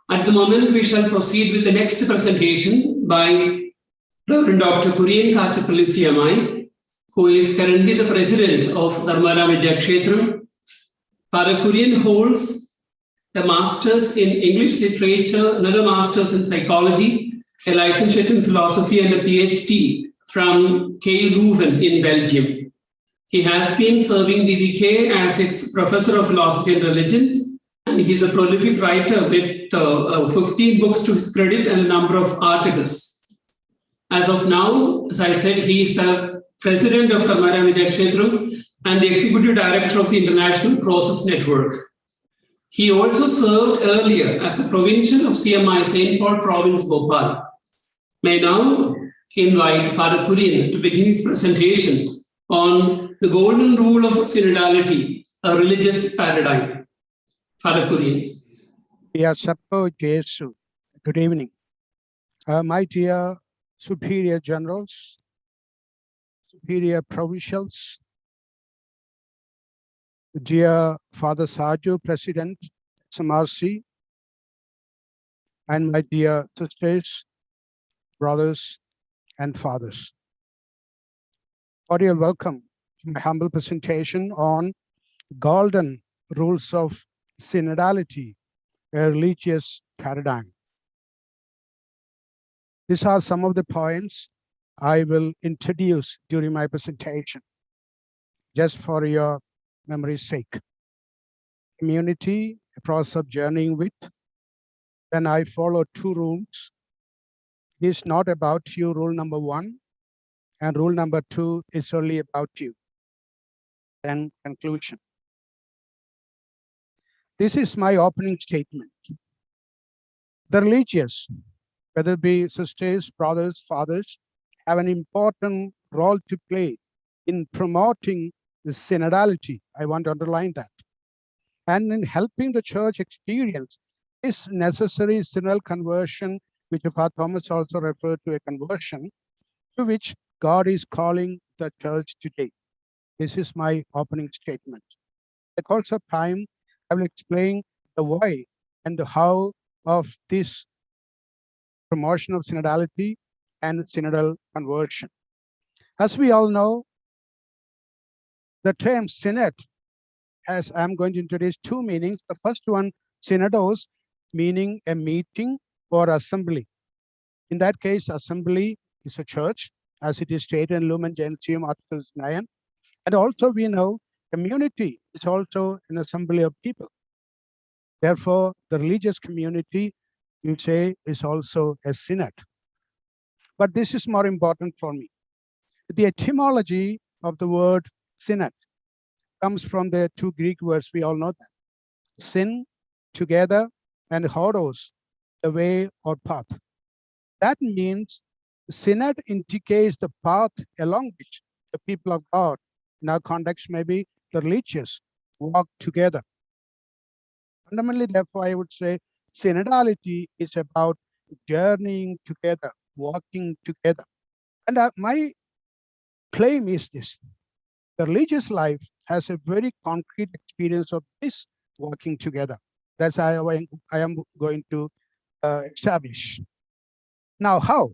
At the moment, we shall proceed with the next presentation by Reverend Dr. Kurian Kachappilly CMI, who is currently the president of Dharmala Vidya Kshetram. Father Kurian holds a master's in English literature, another master's in psychology, a licentiate in philosophy, and a PhD from KU Leuven in Belgium. He has been serving DVK as its professor of philosophy and religion, and he's a prolific writer with 15 books to his credit and a number of articles. As of now, as I said, he is the president of Dharmala Vidya Kshetram and the executive director of the International Process Network. He also served earlier as the provincial of CMI St. Paul Province, Bhopal. May now invite Father Kurian to begin his presentation on the golden rule of synodality, a religious paradigm. Father Kurian. Good evening. My dear superior generals, superior provincials, dear Father Saju, President, SMRC, and my dear sisters, brothers, and fathers. Cordial welcome to my humble presentation on golden rules of synodality, a religious paradigm. These are some of the points I will introduce during my presentation, just for your memory's sake. Community, a process of journeying with. Then I follow two rules. It is not about you, rule number 1, and rule number 2 is only about you. Then conclusion. This is my opening statement. The religious, whether it be sisters, brothers, fathers, have an important role to play in promoting the synodality. I want to underline that. And in helping the church experience this necessary synodal conversion, which Father Thomas also referred to a conversion, to which God is calling the church today. This is my opening statement. In the course of time, I will explain the why and the how of this promotion of synodality and synodal conversion. As we all know, the term synod, as I'm going to introduce two meanings. The first one, synodos, meaning a meeting or assembly. In that case, assembly is a church, as it is stated in Lumen Gentium Articles 9. And also we know community is also an assembly of people. Therefore, the religious community, you say, is also a synod. But this is more important for me. The etymology of the word synod comes from the two Greek words, we all know that. Syn, together, and horos, the way or path. That means synod indicates the path along which the people of God, in our context maybe the religious, walk together. Fundamentally, therefore, I would say synodality is about journeying together, walking together. And my claim is this. The religious life has a very concrete experience of this working together. That's how I am going to establish. Now, how?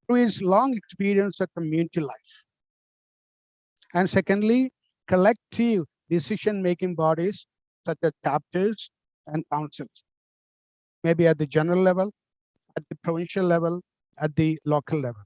Through his long experience of community life. And secondly, collective decision-making bodies such as chapters and councils, maybe at the general level, at the provincial level, at the local level.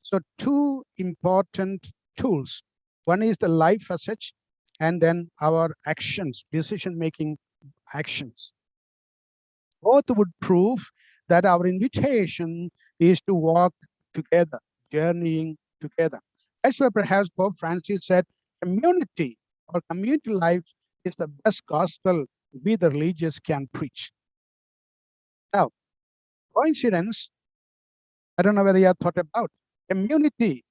So two important tools. One is the life as such, and then our actions, decision-making actions. Both would prove that our invitation is to walk together, journeying together. That's why perhaps Pope Francis said, community or community life is the best gospel we the religious can preach. Now, coincidence, I don't know whether you have thought about community.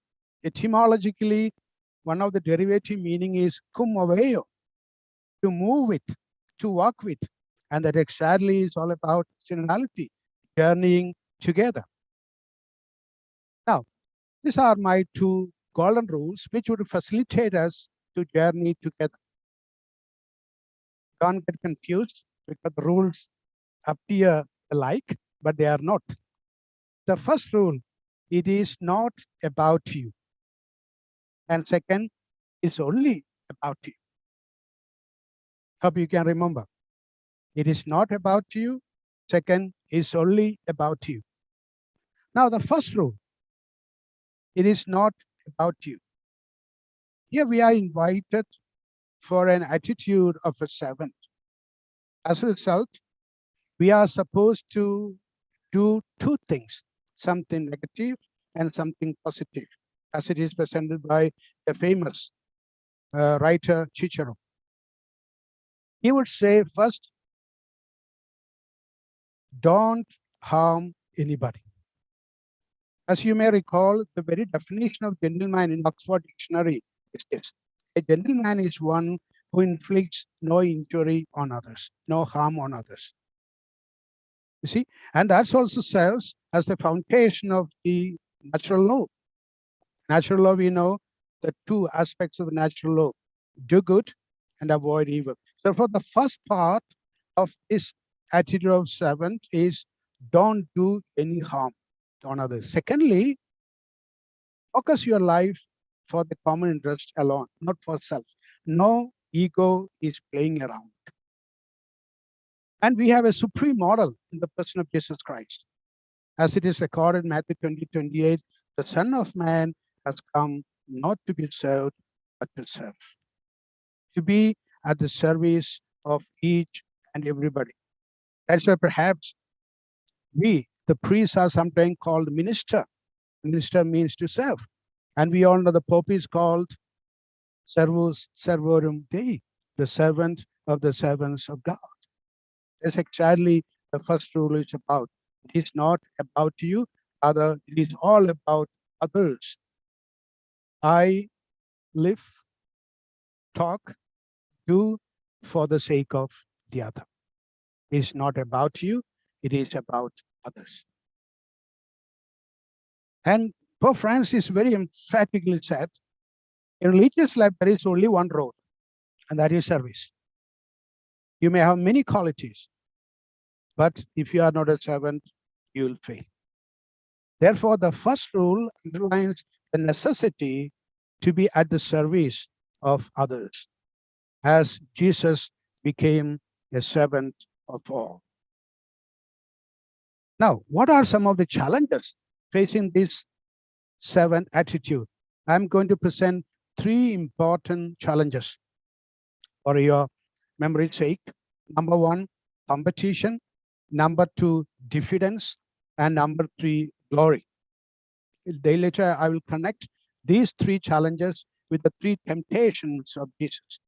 Etymologically, one of the derivative meaning is cum oveo, to move with, to walk with. And that exactly is all about synodality, journeying together. Now, these are my two golden rules, which would facilitate us to journey together. Don't get confused because the rules appear alike, but they are not. The first rule, it is not about you. And second, it's only about you. Hope you can remember. It is not about you. Second, it's only about you. Now, the first rule, it is not about you. Here we are invited for an attitude of a servant. As a result, we are supposed to do two things, something negative and something positive, as it is presented by the famous writer Cicero. He would say, first, don't harm anybody. As you may recall, the very definition of gentleman in Oxford Dictionary is this. A gentleman is one who inflicts no injury on others, no harm on others. You see, and that also serves as the foundation of the natural law. Natural law, we know the two aspects of the natural law, do good and avoid evil. Therefore, the first part of this attitude of servant is don't do any harm on others. Secondly, focus your life for the common interest alone, not for self. No ego is playing around. And we have a supreme model in the person of Jesus Christ. As it is recorded in Matthew 20:28, the Son of Man has come not to be served, but to serve. To be at the service of each and everybody. That's why perhaps we, the priests, are sometimes called minister. Minister means to serve. And we all know the Pope is called Servus Servorum Dei, the servant of the servants of God. That's exactly the first rule is about. It is not about you, rather, it is all about others. I live, talk, do for the sake of the other. It's not about you, it is about others. And Pope Francis very emphatically said, in religious life, there is only one road, and that is service. You may have many qualities, but if you are not a servant, you will fail. Therefore, the first rule underlines the necessity to be at the service of others, as Jesus became a servant of all. Now, what are some of the challenges facing this servant attitude? I'm going to present three important challenges for your memory's sake. Number one, competition. Number two, diffidence. And number three, glory. Later, I will connect these three challenges with the three temptations of Jesus.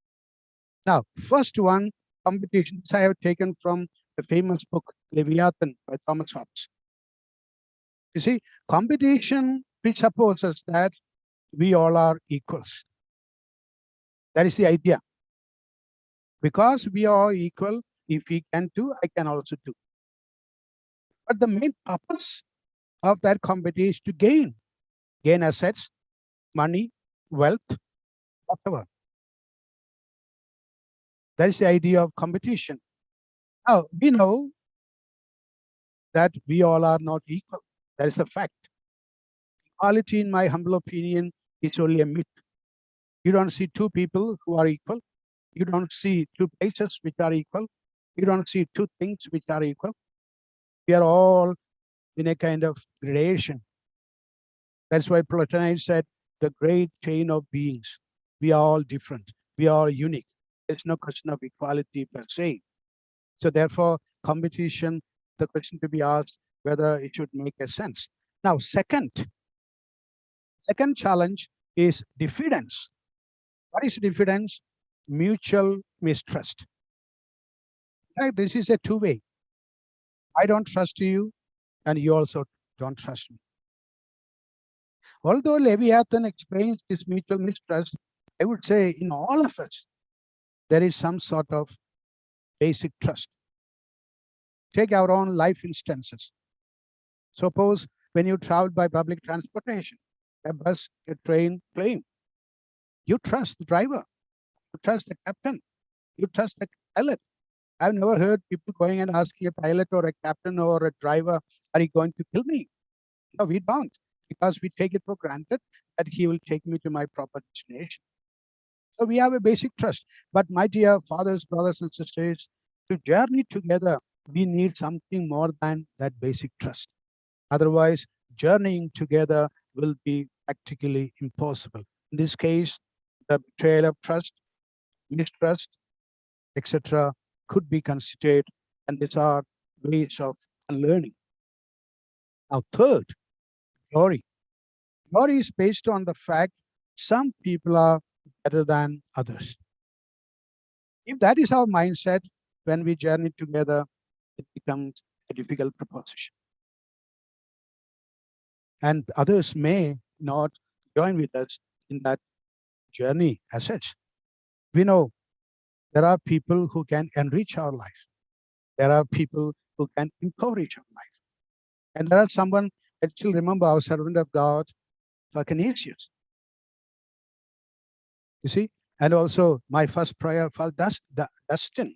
Now, first one, competition. This I have taken from the famous book, Leviathan by Thomas Hobbes. You see, competition presupposes that we all are equals. That is the idea. Because we are equal, if he can do, I can also do. But the main purpose of that competition is to gain assets, money, wealth, whatever. That is the idea of competition. Now, we know that we all are not equal. That is a fact. Equality, in my humble opinion, is only a myth. You don't see two people who are equal. You don't see two places which are equal. You don't see two things which are equal. We are all in a kind of gradation. That's why Platonites said the great chain of beings. We are all different. We are all unique. There's no question of equality per se. So therefore, competition, the question to be asked whether it should make a sense. Now, second challenge is diffidence. What is diffidence? Mutual mistrust. Right? This is a two-way. I don't trust you, and you also don't trust me. Although Leviathan explains this mutual mistrust, I would say in all of us, there is some sort of basic trust. Take our own life instances. Suppose when you travel by public transportation, a bus, a train, plane, you trust the driver, you trust the captain, you trust the pilot, I've never heard people going and asking a pilot or a captain or a driver, are you going to kill me? No, we don't, because we take it for granted that he will take me to my proper destination. So we have a basic trust. But my dear fathers, brothers, and sisters, to journey together, we need something more than that basic trust. Otherwise, journeying together will be practically impossible. In this case, the betrayal of trust, mistrust, etc., could be considered, and these are ways of unlearning. Now, third, glory. Glory is based on the fact some people are better than others. If that is our mindset, when we journey together, it becomes a difficult proposition. And others may not join with us in that journey as such. We know there are people who can enrich our life. There are people who can encourage our life. And there are someone, I still remember our servant of God, Canisius. You see, and also my first prayer for Dustin.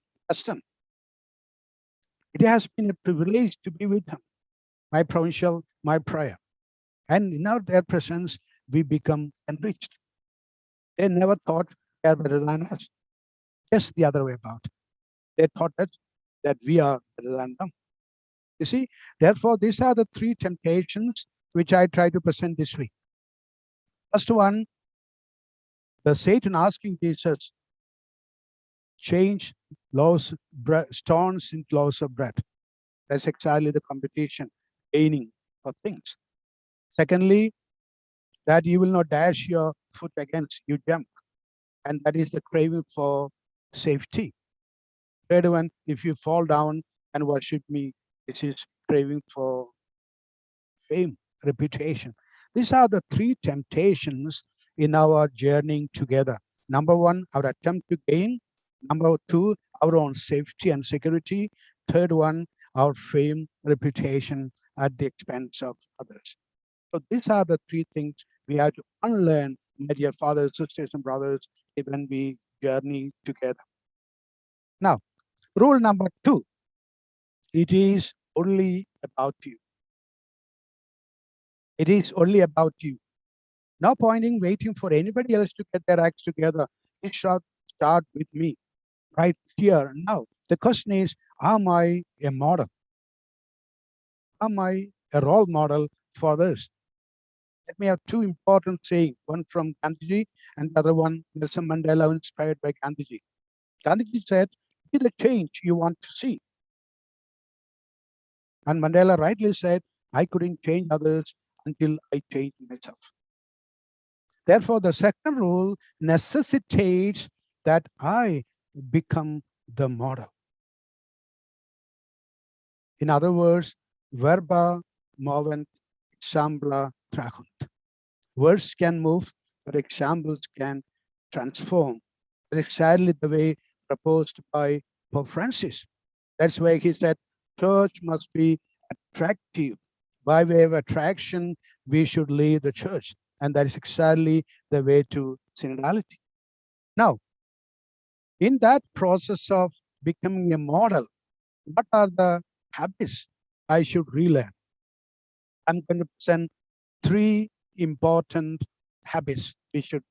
It has been a privilege to be with him. My provincial, my prayer. And in their presence, we become enriched. They never thought they are better than us. Just the other way about. They thought that we are better than them. You see, therefore, these are the three temptations which I try to present this week. First one, the Satan asking Jesus, change stones into loaves of bread. That's exactly the competition, gaining of things. Secondly, that you will not dash your foot against, you jump. And that is the craving for safety. Third one, if you fall down and worship me, this is craving for fame, reputation. These are the three temptations in our journeying together. Number one, our attempt to gain. Number two, our own safety and security. Third one, our fame, reputation at the expense of others. So these are the three things we have to unlearn, my dear fathers, sisters, and brothers, when we journey together. Now, rule number two, it is only about you. It is only about you. No point in waiting for anybody else to get their acts together. It should start with me right here now. The question is, am I a model? Am I a role model for others? Let me have two important sayings, one from Gandhiji and the other one, Nelson Mandela, inspired by Gandhiji. Gandhiji said, be the change you want to see. And Mandela rightly said, I couldn't change others until I changed myself. Therefore, the second rule necessitates that I become the model. In other words, verba movent, exambla trahunt. Words can move, but examples can transform. That's exactly the way proposed by Pope Francis. That's why he said, church must be attractive. By way of attraction, we should lead the church. And that is exactly the way to synodality. Now, in that process of becoming a model, what are the habits I should relearn? I'm going to present three important habits we should.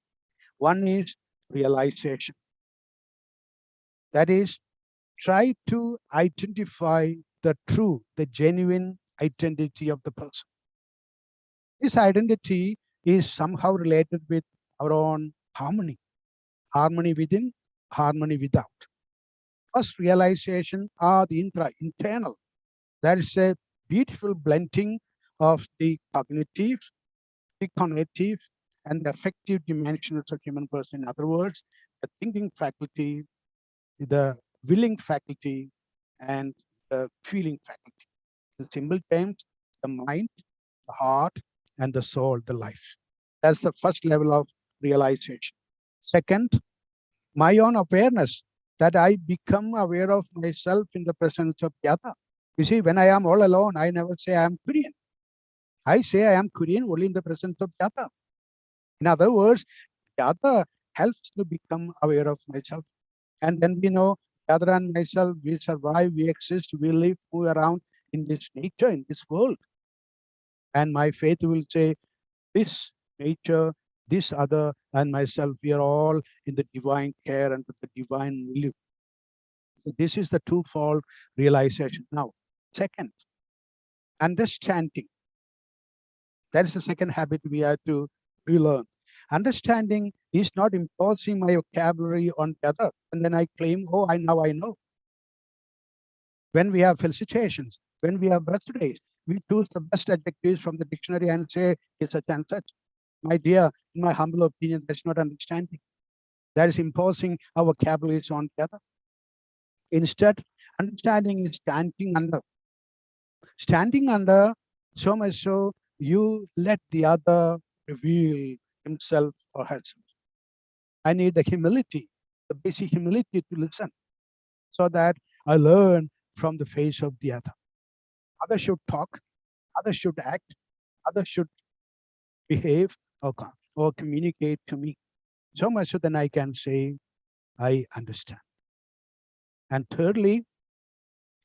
One is realization. That is, try to identify the true, the genuine identity of the person. This identity is somehow related with our own harmony. Harmony within, harmony without. First realization are the internal. That is a beautiful blending of the cognitive, the cognitive, and the affective dimensions of human person. In other words, the thinking faculty, the willing faculty, and the feeling faculty. In simple terms, the mind, the heart, and the soul, the life. That's the first level of realization. Second, my own awareness, that I become aware of myself in the presence of the other. You see, when I am all alone, I never say I am Kurian. I say I am Kurian only in the presence of the other. In other words, the other helps to become aware of myself. And then we know Other and myself, we survive, we exist, we live, move around in this nature, in this world. And my faith will say, this nature, this other, and myself, we are all in the divine care and with the divine will. This is the twofold realization. Now, second, understanding. That is the second habit we have to relearn. Understanding is not imposing my vocabulary on the other, and then I claim, oh, I know. When we have felicitations, when we have birthdays, we choose the best adjectives from the dictionary and say it's such and such. My dear, in my humble opinion, that's not understanding. That is imposing our vocabularies on the other. Instead, understanding is standing under. Standing under, so much so, you let the other reveal himself or herself. I need the humility, the basic humility to listen, so that I learn from the face of the other. Others should talk, others should act, others should behave or communicate to me. So much so then I can say, I understand. And thirdly,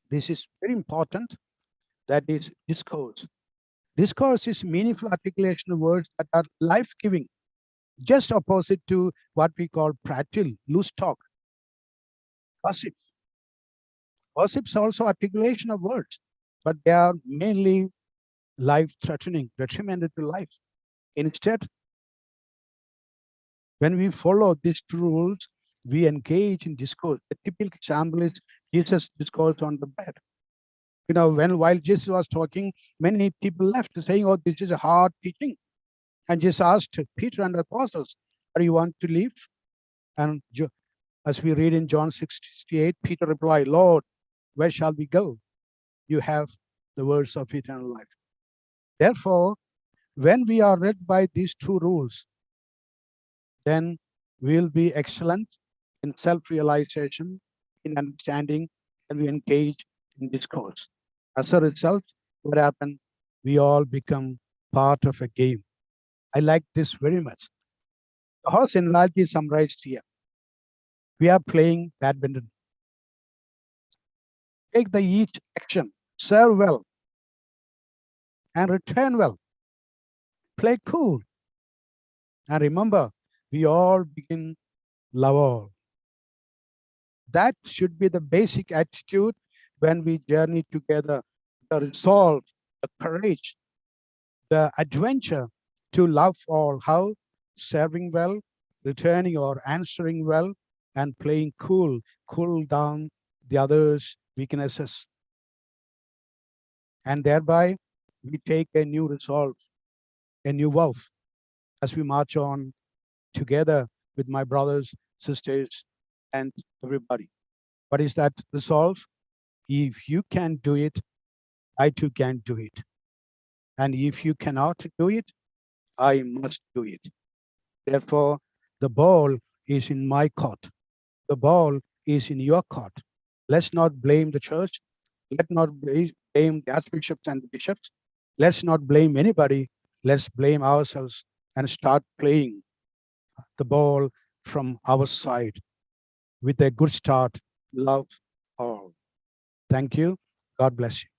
this is very important, that is discourse. Discourse is meaningful articulation of words that are life-giving, just opposite to what we call prattle, loose talk, gossip. Gossip's also articulation of words, but they are mainly life-threatening, detrimental to life. Instead, when we follow these two rules, we engage in discourse. The typical example is Jesus' discourse on the bed. You know, while Jesus was talking, many people left saying, oh, this is a hard teaching. And Jesus asked Peter and the apostles, do you want to leave? And as we read in John 6:68, Peter replied, Lord, where shall we go? You have the words of eternal life. Therefore, when we are led by these two rules, then we'll be excellent in self-realization, in understanding, and we engage in discourse. As a result, what happened? We all become part of a game. I like this very much. The horse analogy is summarized here. We are playing badminton. Take each action, serve well, and return well. Play cool. And remember, we all begin love all. That should be the basic attitude when we journey together. The resolve, the courage, the adventure to love all. How? Serving well, returning or answering well, and playing cool, cool down the others' weaknesses. And thereby, we take a new resolve, a new vow as we march on together with my brothers, sisters, and everybody. What is that resolve? If you can do it, I too can do it. And if you cannot do it, I must do it. Therefore, the ball is in my court. The ball is in your court. Let's not blame the church. Let's not blame the archbishops and the bishops. Let's not blame anybody. Let's blame ourselves and start playing the ball from our side with a good start. Love all. Thank you. God bless you.